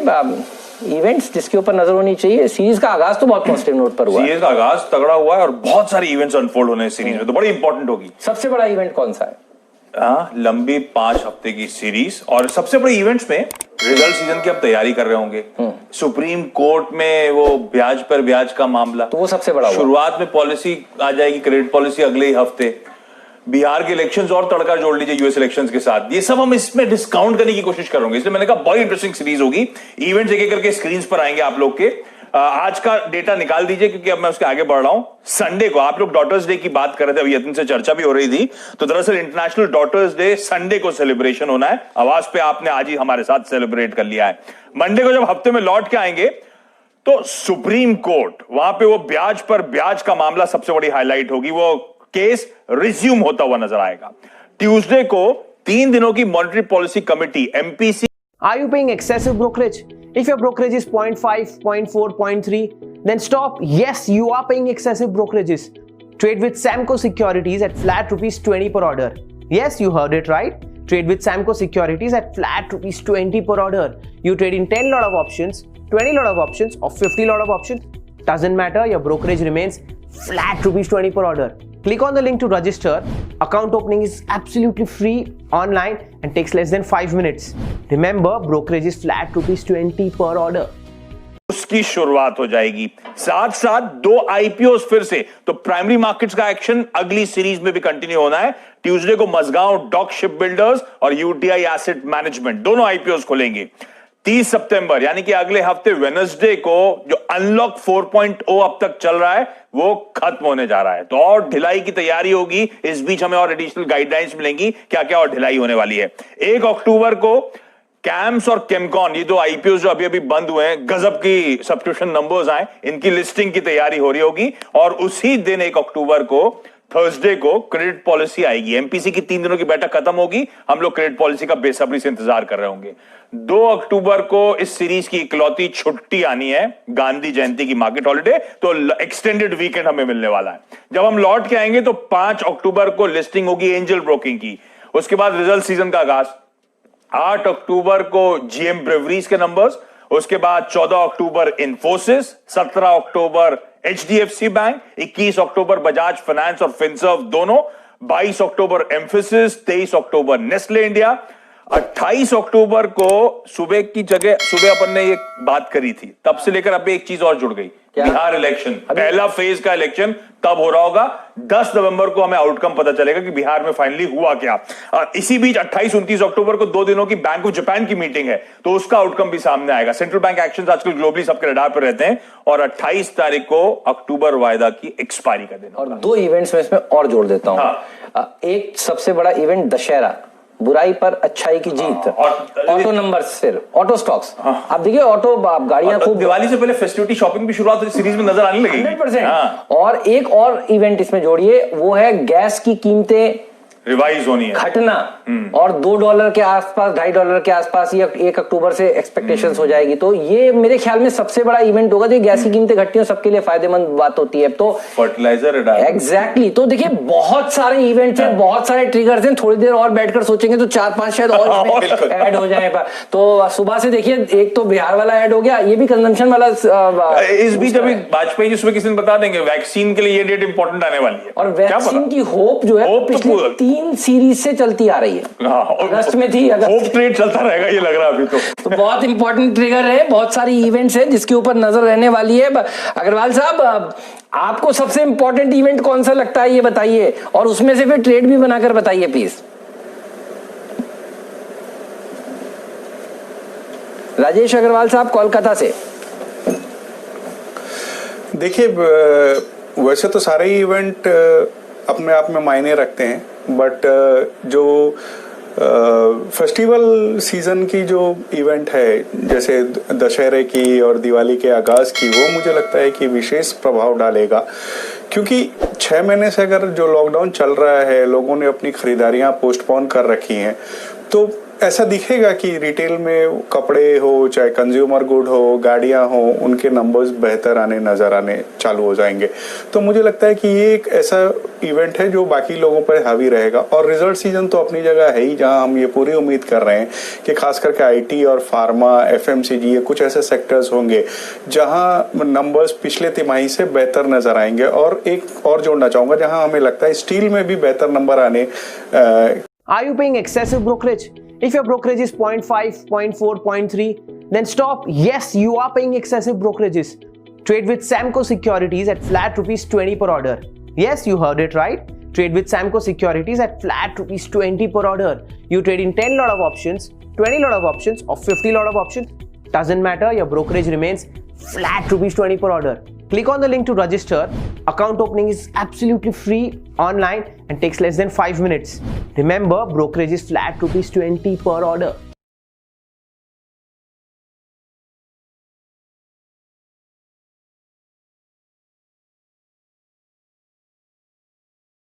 Events जिसके ऊपर नजर होनी चाहिए। सीरीज का आगाज तो बहुत पॉजिटिव नोट पर हुआ है। सीरीज का आगाज तगड़ा हुआ है और बहुत सारे इवेंट्स अनफोल्ड होने हैं सीरीज में, तो बड़ी इंपॉर्टेंट होगी। सबसे बड़ा इवेंट कौन सा है? लंबी 5 हफ्ते की सीरीज, और सबसे बड़े इवेंट्स में रिजल्ट सीजन की हम तैयारी कर रहे होंगे। सुप्रीम कोर्ट में वो ब्याज पर ब्याज का मामला, तो वो सबसे बड़ा हुआ। शुरुआत में पॉलिसी आ जाएगी, क्रेडिट पॉलिसी अगले ही हफ्ते। बिहार के इलेक्शंस और तड़का जोड़ लीजिए यूएस इलेक्शंस के साथ, ये सब हम इसमें डिस्काउंट करने की कोशिश करेंगे। इसलिए मैंने कहा बड़ी इंटरेस्टिंग सीरीज होगी। इवेंट्स एक एक करके स्क्रीन पर आएंगे आप लोग के। आज का डेटा निकाल दीजिए क्योंकि अब मैं उसके आगे बढ़ रहा हूं। संडे को आप लोग डॉटर्स डे की बात कर रहे थे, अभी यत्न से चर्चा भी हो रही थी, तो दरअसल इंटरनेशनल डॉटर्स डे संडे को सेलिब्रेशन होना है। आवाज पे आपने आज ही हमारे साथ सेलिब्रेट कर लिया है। मंडे को जब हफ्ते में लौट के आएंगे तो सुप्रीम कोर्ट, वहां पे वो ब्याज पर ब्याज का मामला सबसे बड़ी हाईलाइट होगी, वो केस रिज्यूम होता हुआ नजर आएगा। ट्यूसडे को 3 दिनों की monetary policy committee MPC. Are you paying excessive brokerage? If your brokerage is 0.5, 0.4, 0.3, then stop. Yes, you are paying excessive brokerages. Trade with Samco Securities at flat ₹20 per order. Yes, you heard it right. Trade with Samco Securities at flat ₹20 per order. You trade in 10 lot of options, 20 lot of options, or 50 lot of options. Doesn't matter, your brokerage remains flat ₹20 per order. Click on the link to register. Account opening is absolutely free online and takes less than 5 minutes. Remember, brokerage is flat ₹20 per order. उसकी शुरुआत हो जाएगी। साथ साथ 2 IPO फिर से, तो primary markets का एक्शन अगली सीरीज में भी कंटिन्यू होना है। ट्यूसडे को मजगांव डॉक शिप बिल्डर्स और यूटीआई एसेट मैनेजमेंट दोनों आईपीओ खुलेंगे। 30 सितंबर यानी कि अगले हफ्ते वेडनेसडे को जो अनलॉक 4.0 अब तक चल रहा है वो खत्म होने जा रहा है, तो और ढिलाई की तैयारी होगी। इस बीच हमें और एडिशनल गाइडलाइंस मिलेंगी क्या क्या और ढिलाई होने वाली है। 1 अक्टूबर को कैम्स और केमकॉन, ये 2 आईपीओ जो अभी अभी बंद हुए हैं, गजब की सब्सक्रिप्शन नंबर्स आए, इनकी लिस्टिंग की तैयारी हो रही होगी। और उसी दिन 1 अक्टूबर को थर्सडे को क्रेडिट पॉलिसी आएगी। एमपीसी की 3 दिनों की बैठक खत्म होगी, हम लोग क्रेडिट पॉलिसी का बेसब्री से इंतजार कर रहे होंगे। 2 अक्टूबर को इस सीरीज की इकलौती छुट्टी आनी है, गांधी जयंती की मार्केट हॉलिडे, तो एक्सटेंडेड वीकेंड हमें मिलने वाला है। जब हम लौट के आएंगे तो 5 अक्टूबर को लिस्टिंग होगी एंजल ब्रोकिंग की। उसके बाद रिजल्ट सीजन का आगाज। 8 अक्टूबर को जीएम ब्रेवरीज के नंबर्स, उसके बाद 14 अक्टूबर इन्फोसिस, 17 अक्टूबर एचडीएफसी बैंक, 21 अक्टूबर बजाज फाइनेंस और फिनसर्व दोनों, 22 अक्टूबर एम्फेसिस, 23 अक्टूबर नेस्ले इंडिया, 28 अक्टूबर को सुबह की जगह, सुबह अपन ने ये बात करी थी, तब से लेकर अब एक चीज और जुड़ गई, बिहार इलेक्शन, पहला फेज का इलेक्शन तब हो रहा होगा। 10 नवंबर को हमें आउटकम पता चलेगा कि बिहार में फाइनली हुआ क्या। इसी बीच 28-29 अक्टूबर को 2 दिनों की बैंक ऑफ जापान की मीटिंग है, तो उसका आउटकम भी सामने आएगा। सेंट्रल बैंक एक्शंस आजकल ग्लोबली सबके रडार पर रहते हैं। और 28 तारीख को अक्टूबर वायदा की एक्सपायरी का दिन। और 2 इवेंट्स में इसमें और जोड़ देता हूं। एक सबसे बड़ा इवेंट दशहरा, बुराई पर अच्छाई की जीत। ऑटो नंबर्स, फिर ऑटो स्टॉक्स। आप देखिए ऑटो गाड़ियां खूब, दिवाली से पहले फेस्टिविटी शॉपिंग भी शुरुआत सीरीज में नजर आने लगेगी 100%। और एक और इवेंट इसमें जोड़िए, वो है गैस की कीमतें रिवाइज होनी है, घटना, और $2 के आसपास, $2.5 के आसपास ये 1 अक्टूबर से एक्सपेक्टेशंस हो जाएगी। तो ये मेरे ख्याल में सबसे बड़ा इवेंट होगा। जो गैस की कीमतें घटती हैं सबके लिए फायदेमंद बात होती है। तो फर्टिलाइजर एग्जैक्टली, तो देखिए बहुत सारे इवेंट्स हैं, बहुत सारे ट्रिगर्स हैं। थोड़ी देर और बैठकर सोचेंगे तो 4-5 शायद और ऐड हो जाएगा। तो सुबह से देखिए, एक तो बिहार वाला ऐड हो गया, ये भी कंजम्पशन वाला। इस बीच अभी वाजपेयी जी सुबह किसी दिन बता देंगे वैक्सीन के लिए ये डेट इंपॉर्टेंट आने वाली है, और वैक्सीन की होप जो है पिछले 3 सीरीज से चलती आ रही है। अगस्त में थी, होप ट्रेड चलता रहेगा ये लग रहा है अभी तो बहुत इंपॉर्टेंट ट्रिगर है, बहुत सारी इवेंट्स है जिसके ऊपर नजर रहने वाली है। अग्रवाल साहब, आपको सबसे इंपॉर्टेंट इवेंट कौन सा लगता है ये बताइए, और उसमें से फिर ट्रेड भी बनाकर बताइए प्लीज। राजेश अग्रवाल साहब कोलकाता से। देखिए, वैसे तो सारे इवेंट अपने आप में मायने रखते हैं, बट जो फेस्टिवल सीजन की जो इवेंट है, जैसे दशहरे की और दिवाली के आगाज की, वो मुझे लगता है कि विशेष प्रभाव डालेगा। क्योंकि 6 महीने से अगर जो लॉकडाउन चल रहा है, लोगों ने अपनी खरीदारियां पोस्टपोन कर रखी हैं, तो ऐसा दिखेगा कि रिटेल में कपड़े हो चाहे कंज्यूमर गुड हो गाड़ियां हो उनके नंबर्स बेहतर नजर आने चालू हो जाएंगे। तो मुझे लगता है कि ये एक ऐसा इवेंट है जो बाकी लोगों पर हावी रहेगा। और रिजल्ट सीजन तो अपनी जगह है ही, जहां हम ये पूरी उम्मीद कर रहे हैं कि खास करके आईटी और फार्मा एफएमसीजी ये कुछ ऐसे सेक्टर्स होंगे जहां नंबर्स पिछले तिमाही से बेहतर नजर आएंगे। और एक और जोड़ना चाहूंगा, जहां हमें लगता है स्टील में भी बेहतर नंबर आने। Are you paying excessive brokerage? If your brokerage is 0.5, 0.4, 0.3, then stop. Yes, you are paying excessive brokerages. Trade with Samco Securities at flat rupees 20 per order. Yes, you heard it right. Trade with Samco Securities at flat rupees 20 per order. You trade in 10 lot of options, 20 lot of options, or 50 lot of options. Doesn't matter, your brokerage remains flat rupees 20 per order. Click on the link to register. Account opening is absolutely free online and takes less than 5 minutes. Remember, brokerage is flat rupees 20 per order.